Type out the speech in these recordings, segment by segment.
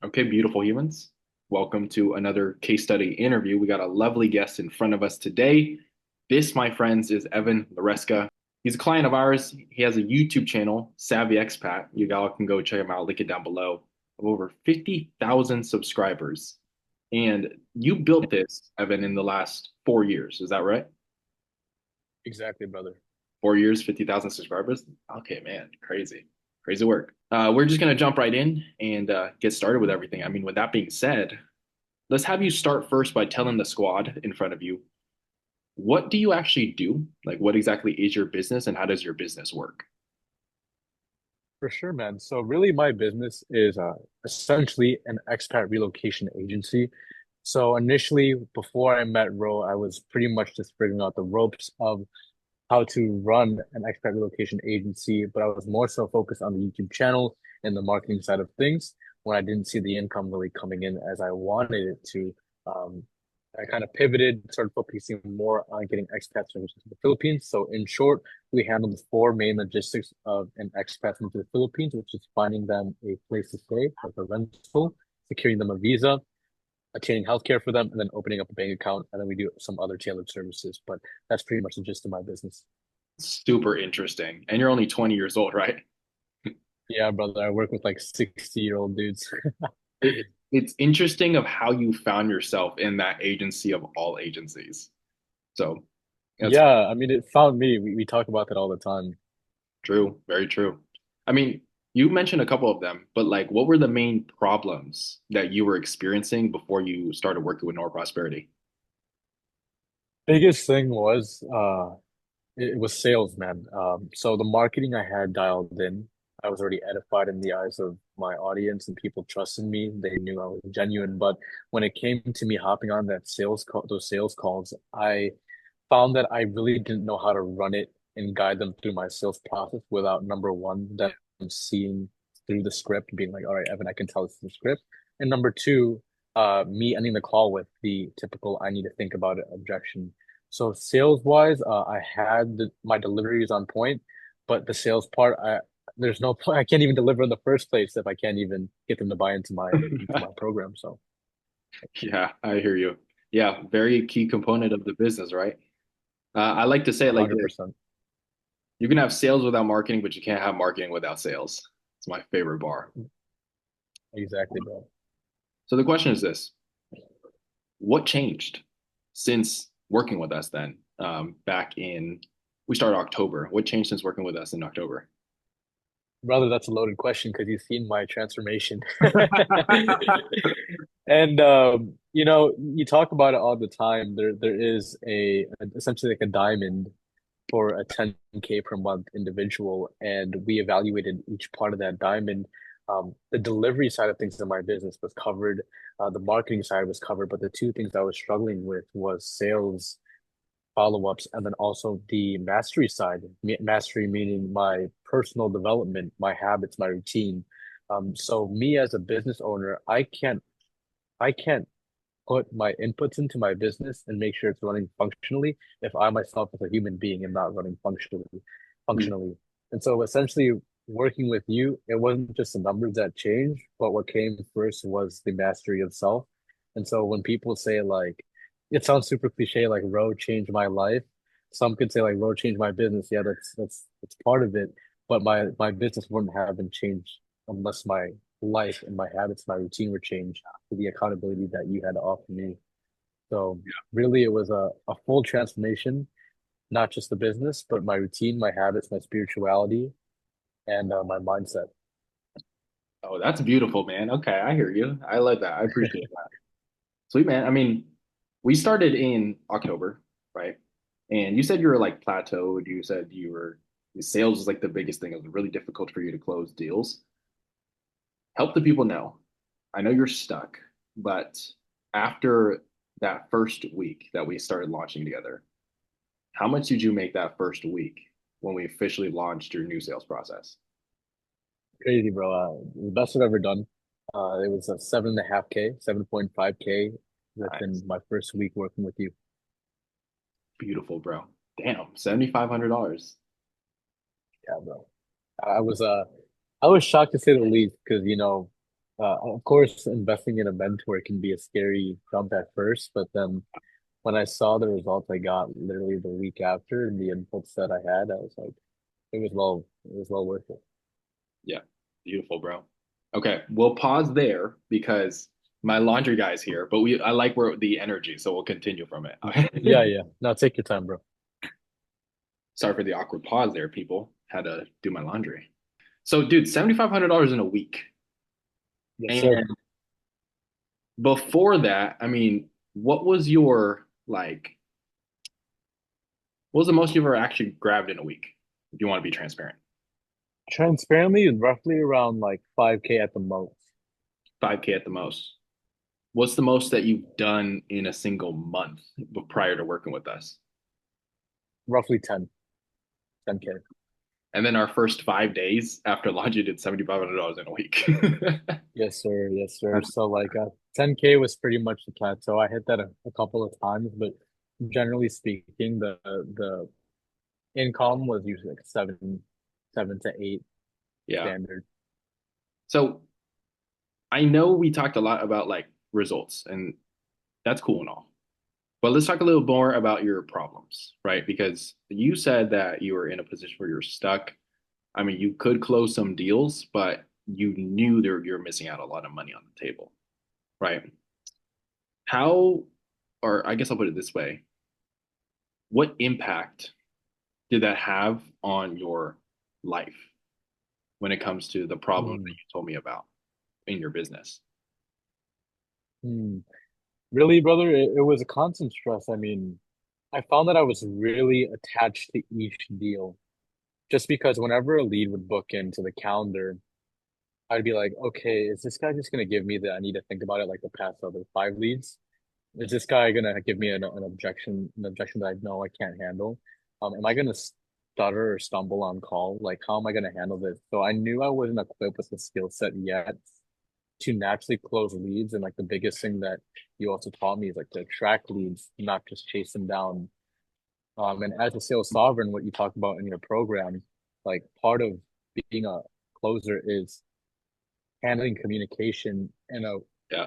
Okay, beautiful humans. Welcome to another case study interview. We got a lovely guest in front of us today. This, my friends, is Evan Laresca. He's a client of ours. He has a YouTube channel, Savvy Expat. You all can go check him out, link it down below. Of over 50,000 subscribers. And you built this, Evan, in the last 4 years. Is that right? Exactly, brother. 4 years, 50,000 subscribers. Okay, man, crazy, crazy work. We're just gonna jump right in and get started with everything. I mean, with that being said, let's have you start first by telling the squad in front of you, what do you actually do? Like, what exactly is your business and how does your business work? For sure, man. So really my business is essentially an expat relocation agency. So initially, before I met Ro, I was pretty much just figuring out the ropes of how to run an expat relocation agency, but I was more so focused on the YouTube channel and the marketing side of things when I didn't see the income really coming in as I wanted it to. Um, I kind of pivoted, started focusing more on getting expat services to the Philippines. So in short, we handle the four main logistics of an expat into the Philippines, which is finding them a place to stay, like a rental, securing them a visa, obtaining healthcare for them, and then opening up a bank account. And then we do some other tailored services. But that's pretty much the gist of my business. Super interesting. And you're only 20 years old, right? Yeah, brother, I work with like 60-year-old dudes. It's interesting of how you found yourself in that agency of all agencies. So that's Yeah, I mean, it found me. We talk about that all the time. true, very true. I mean, you mentioned a couple of them, but like, what were the main problems that you were experiencing before you started working with Nor Prosperity? Biggest thing was it was sales, man. So the marketing I had dialed in, I was already edified in the eyes of my audience and people trusted me. They knew I was genuine. But when it came to me hopping on that sales call, those sales calls, I found that I really didn't know how to run it and guide them through my sales process without number one, them seeing through the script, being like, all right, Evan, I can tell this is the script. And number two, me ending the call with the typical I need to think about it objection. So sales wise, I had my deliveries on point, but the sales part, there's no point. I can't even deliver in the first place if I can't even get them to buy into my program. So Yeah, I hear you. Yeah, very key component of the business, right? I like to say it like this. 100%. You can have sales without marketing, but you can't have marketing without sales. It's my favorite bar. Exactly, bro. So the question is this: what changed since working with us then? Back in we started October. What changed since working with us in October? Brother, that's a loaded question because you've seen my transformation. And you talk about it all the time. There is a essentially like a diamond for a 10K per month individual, and we evaluated each part of that diamond. The delivery side of things in my business was covered, the marketing side was covered, but the two things I was struggling with was sales follow-ups, and then also the mastery side. Mastery meaning my personal development, my habits, my routine. So me as a business owner, I can't put my inputs into my business and make sure it's running functionally if I myself as a human being am not running functionally. And so essentially working with you, it wasn't just the numbers that changed, but what came first was the mastery of self. And so when people say like, it sounds super cliche, like road changed my life. Some could say like road changed my business. Yeah, that's part of it. But my business wouldn't have been changed unless my life and my habits, my routine were changed to the accountability that you had to offer me. So really it was a full transformation, not just the business, but my routine, my habits, my spirituality, and my mindset. Oh, that's beautiful, man. Okay, I hear you. I like that. I appreciate that. Sweet, man. I mean, we started in October, right? And you said you were like plateaued. You said you were sales was like the biggest thing. It was really difficult for you to close deals. Help the people know. I know you're stuck, but after that first week that we started launching together, how much did you make that first week when we officially launched your new sales process? Crazy, bro. The best I've ever done. It was a 7.5K, 7.5K within Nice. my first week working with you. Beautiful, bro. Damn, $7,500. Yeah, bro. I was I was shocked to say the least because Of course, investing in a mentor can be a scary jump at first, but then when I saw the results I got literally the week after and the inputs that I had, I was like, it was well worth it. Yeah, beautiful, bro. Okay, we'll pause there because my laundry guy's here, but I like where the energy, so we'll continue from it. Yeah, Okay. yeah. Now take your time, bro. Sorry for the awkward pause there, people. Had to do my laundry. So, dude, $7,500 in a week. Yes, And sir. before that, I mean, what was your like, what was the most you've ever actually grabbed in a week? If you want to be transparent, Transparently, roughly around like 5K at the most. 5K at the most. What's the most that you've done in a single month prior to working with us? Roughly 10K. And then our first 5 days after launch, you did $7,500 in a week. Yes, sir. Yes, sir. So like 10K was pretty much the plateau. I hit that a couple of times, but generally speaking, the income was usually like seven to eight Yeah. standard. So I know we talked a lot about like results, and that's cool and all. But let's talk a little more about your problems, right? Because you said that you were in a position where you're stuck. I mean, you could close some deals, but you knew you're missing out a lot of money on the table, right? How, or I guess I'll put it this way, what impact did that have on your life when it comes to the problems that Hmm. you told me about in your business? Hmm. Really, brother, it was a constant stress. I mean, I found that I was really attached to each deal just because whenever a lead would book into the calendar, I'd be like, okay, is this guy just gonna give me the I need to think about it like the past other five leads? Is this guy gonna give me an objection that I know I can't handle? Am I gonna stutter or stumble on call? Like, how am I gonna handle this? So I knew I wasn't equipped with the skill set yet to naturally close leads. And like the biggest thing that you also taught me is like to attract leads, not just chase them down. And as a sales sovereign, what you talk about in your program, like part of being a closer is handling communication Yeah,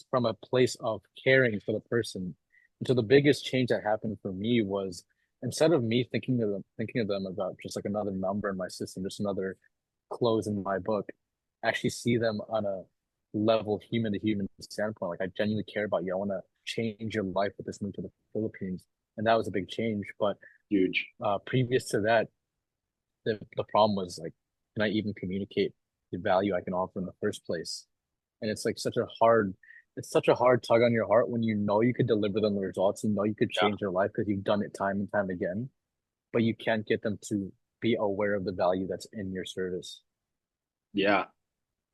from a place of caring for the person. And so the biggest change that happened for me was instead of me thinking of them about just like another number in my system, just another close in my book, actually see them on a level human to human standpoint. Like I genuinely care about you. I want to change your life with this move to the Philippines. And that was a big change. But huge. previous to that, the problem was like, can I even communicate the value I can offer in the first place? And it's like it's such a hard tug on your heart when you know you could deliver them the results, you know you could Yeah, change their life because you've done it time and time again, but you can't get them to be aware of the value that's in your service. yeah.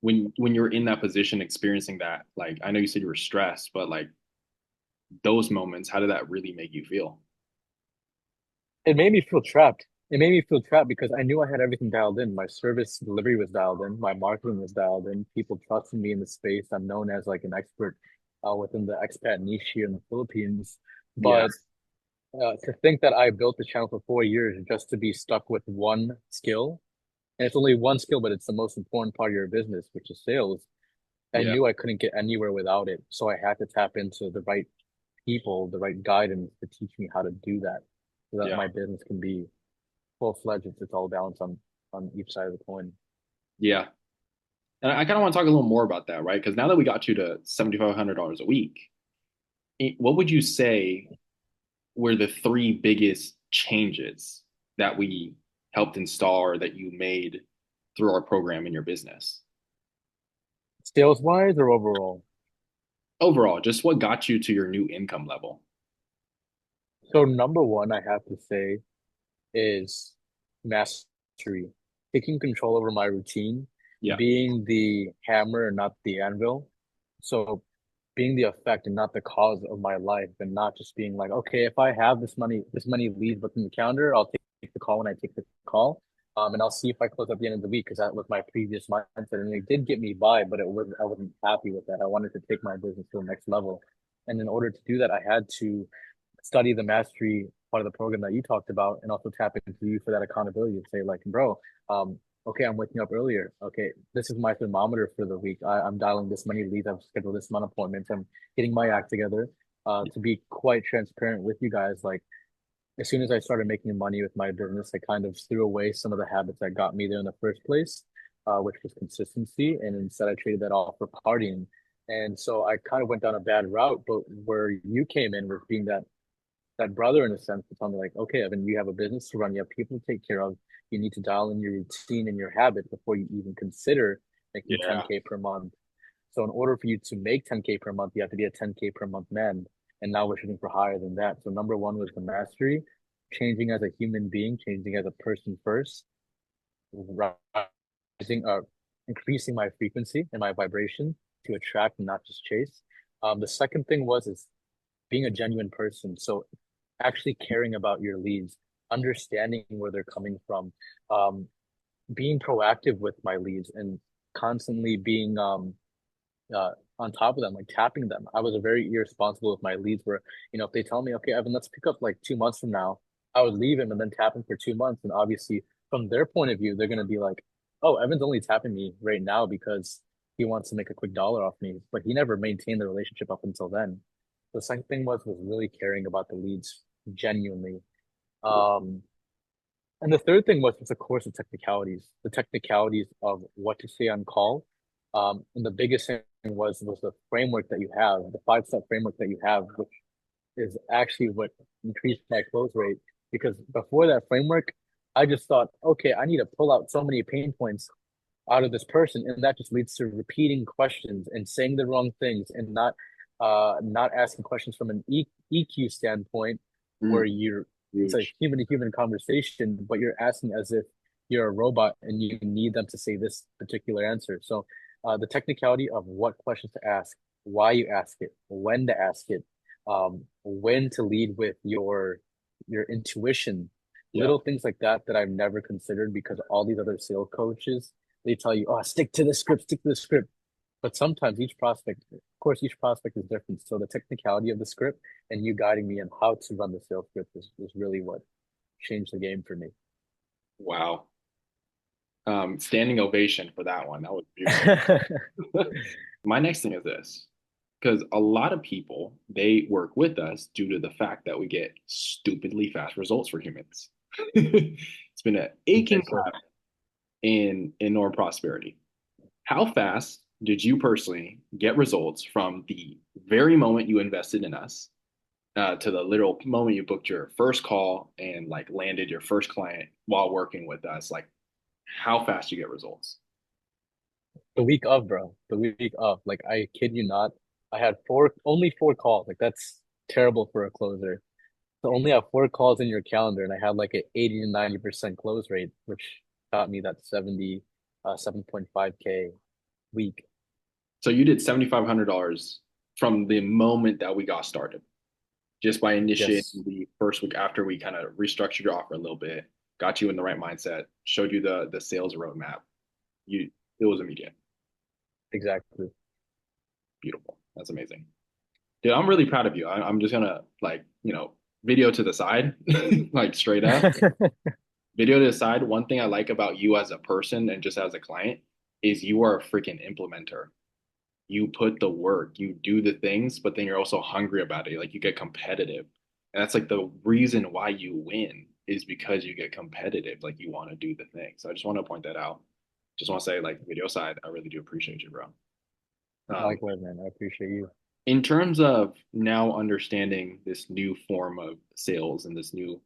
When you're in that position, experiencing that, like I know you said you were stressed, but like those moments, how did that really make you feel? It made me feel trapped. It made me feel trapped because I knew I had everything dialed in. My service delivery was dialed in. My marketing was dialed in. People trusted me in the space. I'm known as like an expert within the expat niche here in the Philippines. Yeah, But to think that I built the channel for 4 years just to be stuck with one skill, and it's only one skill, but it's the most important part of your business, which is sales. I yeah, knew I couldn't get anywhere without it. So I had to tap into the right people, the right guidance to teach me how to do that so that yeah, my business can be full-fledged. It's all balanced on each side of the coin. yeah. And I kind of want to talk a little more about that, right? Because now that we got you to $7,500 a week, what would you say were the three biggest changes that we helped install or that you made through our program in your business? Sales wise or overall? Overall, just what got you to your new income level? So number one, I have to say is mastery, taking control over my routine, Yeah, being the hammer and not the anvil. So being the effect and not the cause of my life, and not just being like, okay, if I have this many leads booked in the calendar, I'll take the call when I take the call. And I'll see if I close at the end of the week because that was my previous mindset, and it did get me by, but I wasn't happy with that. I wanted to take my business to the next level, and in order to do that, I had to study the mastery part of the program that you talked about and also tap into you for that accountability to say like, bro, Okay, I'm waking up earlier. Okay, this is my thermometer for the week. I'm dialing this many leads. I've scheduled this amount of appointments. I'm getting my act together. To be quite transparent with you guys, like as soon as I started making money with my business, I kind of threw away some of the habits that got me there in the first place, which was consistency, and instead I traded that off for partying. And so I kind of went down a bad route, but where you came in with being that brother in a sense to tell me like, okay, Evan, you have a business to run, you have people to take care of. You need to dial in your routine and your habit before you even consider making Yeah. 10K per month. So in order for you to make 10K per month, you have to be a 10K per month man. And now we're shooting for higher than that. So number one was the mastery, changing as a human being, changing as a person first, rising, increasing my frequency and my vibration to attract and not just chase. The second thing was is being a genuine person. So actually caring about your leads, understanding where they're coming from, um, being proactive with my leads and constantly being uh on top of them, like tapping them. I was a very irresponsible with my leads where, if they tell me, okay, Evan, let's pick up like 2 months from now, I would leave him and then tap him for 2 months. And obviously from their point of view, they're gonna be like, oh, Evan's only tapping me right now because he wants to make a quick dollar off me, but he never maintained the relationship up until then. The second thing was really caring about the leads genuinely. Um, and the third thing was, of course, the technicalities of what to say on call. And the biggest thing was the framework that you have, the 5-step framework that you have, which is actually what increased my close rate. Because before that framework, I just thought, okay, I need to pull out so many pain points out of this person, and that just leads to repeating questions and saying the wrong things and not asking questions from an EQ standpoint Mm, where you're it's a huge. human to human conversation, but you're asking as if you're a robot and you need them to say this particular answer. So the technicality of what questions to ask, why you ask it, when to ask it, when to lead with your intuition, Yeah. little things like that that I've never considered because all these other sales coaches they tell you, oh, stick to the script, stick to the script. But sometimes of course, each prospect is different. So the technicality of the script and you guiding me on how to run the sales script is really what changed the game for me. Wow. Standing ovation for that one. That was beautiful. My next thing is this, because a lot of people they work with us due to the fact that we get stupidly fast results for humans. It's been an You'd say aching so. path in Norm Prosperity. How fast did you personally get results from the very moment you invested in us to the literal moment you booked your first call and like landed your first client while working with us? Like how fast you get results? The week of, bro. The week of. Like I kid you not, I had only 4 calls. Like that's terrible for a closer. To only have 4 calls in your calendar, and I had like an 80 to 90% close rate, which got me that 7.5K week. So you did $7,500 from the moment that we got started, just by Yes, initiating the first week after we kind of restructured your offer a little bit, got you in the right mindset, showed you the sales roadmap. You it was immediate. exactly. Beautiful. That's amazing. Dude, I'm really proud of you. I'm just gonna like, video to the side, like straight up. Video to the side. One thing I like about you as a person and just as a client is you are a freaking implementer. You put the work, you do the things, but then you're also hungry about it. Like you get competitive. And that's like the reason why you win is because you get competitive. Like you want to do the thing. So I just want to point that out. Just want to say, like, video side, I really do appreciate you, bro. Um, Likewise, man. I appreciate you. in terms of now understanding this new form of sales and this new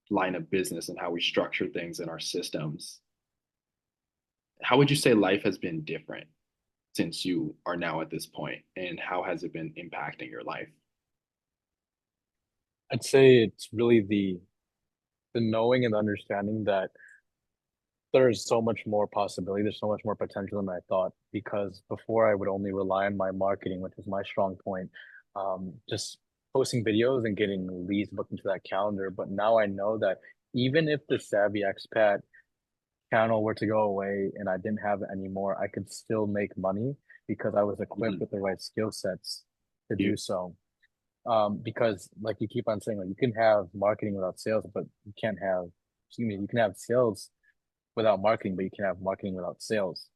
line of business and how we structure things in our systems, how would you say life has been different since you are now at this point, and how has it been impacting your life? I'd say it's really the knowing and understanding that there's so much more possibility, there's so much more potential than I thought. Because before I would only rely on my marketing, which is my strong point, just posting videos and getting leads booked into that calendar. But now I know that even if the Savvy Expat channel were to go away and I didn't have it anymore, I could still make money because I was equipped Mhm. with the right skill sets to You, do so. Because like you keep on saying, like you can have marketing without sales, but you can't have, excuse me, you can have sales without marketing, but you can have marketing without sales.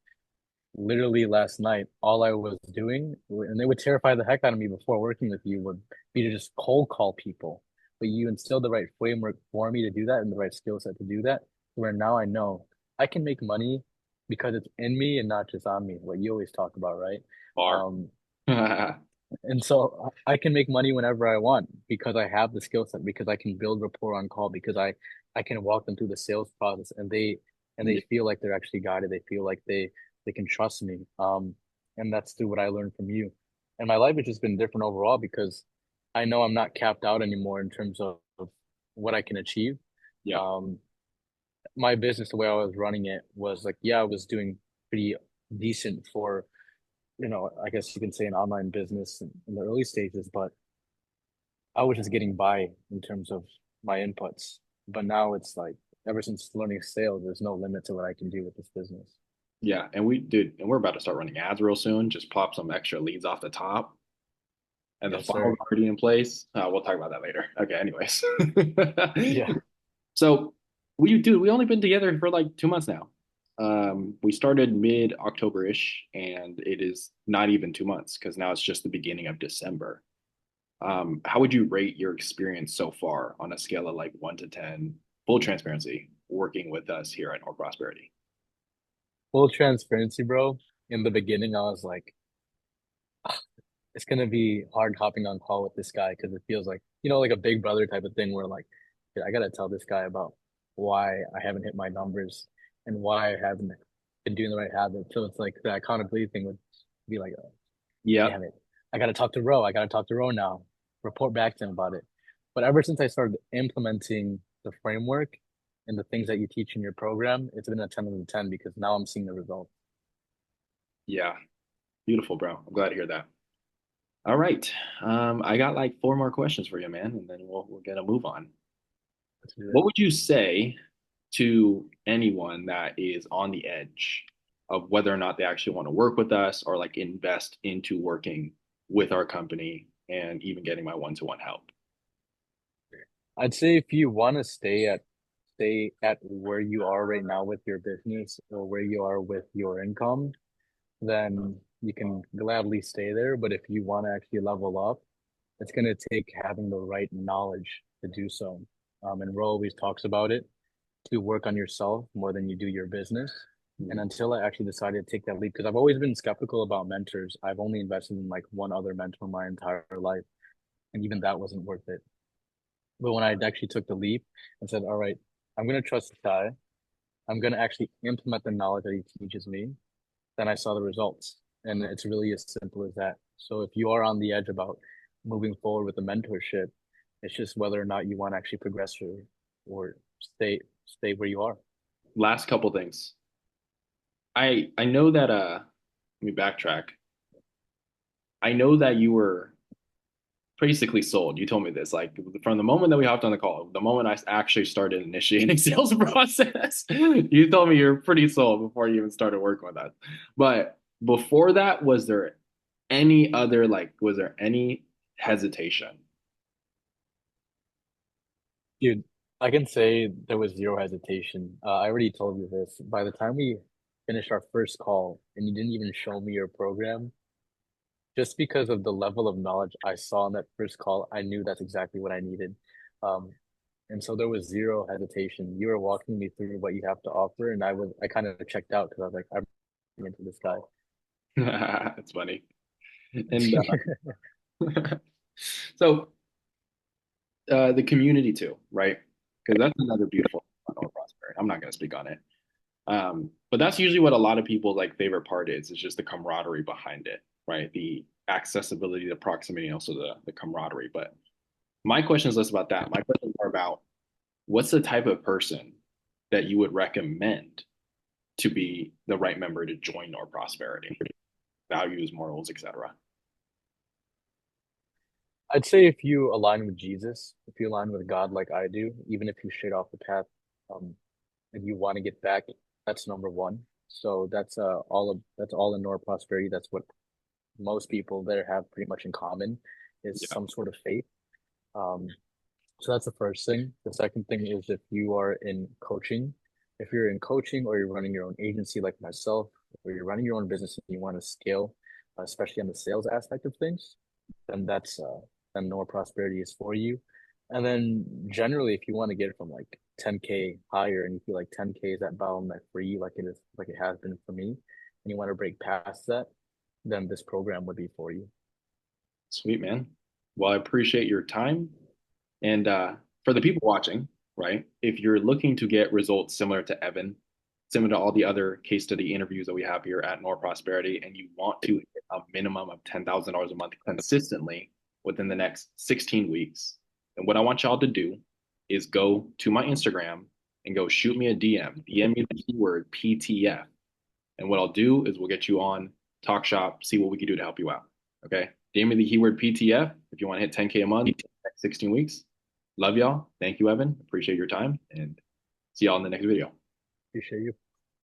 Literally last night, all I was doing, and it would terrify the heck out of me before working with you, would be to just cold call people. But you instilled the right framework for me to do that and the right skill set to do that, where now I know I can make money because it's in me and not just on me, what you always talk about, right? Bar. Um, and so I can make money whenever I want because I have the skill set, because I can build rapport on call, because I can walk them through the sales process and they Yeah. feel like they're actually guided. They feel like they can trust me. And that's through what I learned from you. And my life has just been different overall because I know I'm not capped out anymore in terms of what I can achieve. Yeah. Um, my business, the way I was running it was like, yeah, I was doing pretty decent for, I guess you can say an online business in the early stages, but I was just getting by in terms of my inputs. But now it's like, ever since learning sales, there's no limit to what I can do with this business. Yeah. And we did, and we're about to start running ads real soon. Just pop some extra leads off the top. And the Yes, funnel's sir. already in place. We'll talk about that later. Okay, anyways. Yeah. So we only been together for like 2 months now. We started mid-October-ish, and it is not even 2 months because now it's just the beginning of December. How would you rate your experience so far on a scale of like 1 to 10, full transparency, working with us here at North Prosperity? Full transparency, bro. In the beginning, I was like, it's gonna be hard hopping on call with this guy because it feels like, like a big brother type of thing where like, "Dude, I gotta tell this guy about why I haven't hit my numbers and why I haven't been doing the right habit." So it's like the accountability thing would be like, oh, Yeah, damn it. I gotta talk to Ro. I gotta talk to Ro now. Report back to him about it. But ever since I started implementing the framework and the things that you teach in your program, it's been a 10 out of 10 because now I'm seeing the results. yeah, beautiful, bro. I'm glad to hear that. All right. I got like four more questions for you, man, and then we'll get a move on. Let's do it. What would you say to anyone that is on the edge of whether or not they actually want to work with us or like invest into working with our company and even getting my one-to-one help? I'd say if you want to stay at where you are right now with your business or where you are with your income, then you can gladly stay there. But if you want to actually level up, it's going to take having the right knowledge to do so. And Ro always talks about it, to work on yourself more than you do your business. And Hmm. until I actually decided to take that leap, because I've always been skeptical about mentors. I've only invested in like one other mentor my entire life, and even that wasn't worth it. But when I actually took the leap and said, all right, I'm going to trust this guy, I'm going to actually implement the knowledge that he teaches me, then I saw the results. And it's really as simple as that. So if you are on the edge about moving forward with the mentorship, it's just whether or not you want to actually progress or stay where you are. Last couple things. I know that let me backtrack. I know that you were basically sold. You told me this like from the moment that we hopped on the call, the moment I actually started initiating sales process, you told me you're pretty sold before you even started working with us. But before that, was there any other like was there any hesitation? Dude, I can say there was zero hesitation. I already told you this. By the time we finished our first call and you didn't even show me your program, just because of the level of knowledge I saw in that first call, I knew that's exactly what I needed. Um, and so there was zero hesitation. You were walking me through what you have to offer, and I kind of checked out because I was like, I'm into this guy. That's funny. And so the community too, right? Because that's another beautiful thing about Prosperity. I'm not going to speak on it. But that's usually what a lot of people's like favorite part is. It's just the camaraderie behind it, right? The accessibility, the proximity, and also the camaraderie. But my question is less about that. My question is more about what's the type of person that you would recommend to be the right member to join our prosperity, values, morals, etc. I'd say if you align with Jesus, if you align with God like I do, even if you strayed off the path, um, and you want to get back, that's number one. So that's all in Nor Prosperity. That's what most people there have pretty much in common is Yeah. some sort of faith. Um, so that's the first thing. The second thing is if you are in coaching, if you're in coaching or you're running your own agency like myself, or you're running your own business and you want to scale, especially on the sales aspect of things, then then more prosperity is for you. And then generally, if you want to get from like 10K higher and you feel like 10K is that bottleneck for you, like it has been for me, and you want to break past that, then this program would be for you. Sweet, man. Well, I appreciate your time. And for the people watching, right, if you're looking to get results similar to Evan, similar to all the other case study interviews that we have here at Nor Prosperity, and you want to hit a minimum of $10,000 a month consistently within the next 16 weeks, then what I want y'all to do is go to my Instagram and go shoot me a DM me the keyword PTF. And what I'll do is we'll get you on Talk Shop, see what we can do to help you out. Okay. DM me the keyword PTF if you want to hit 10K a month, next 16 weeks. Love y'all. Thank you, Evan. Appreciate your time and see y'all in the next video. Appreciate you.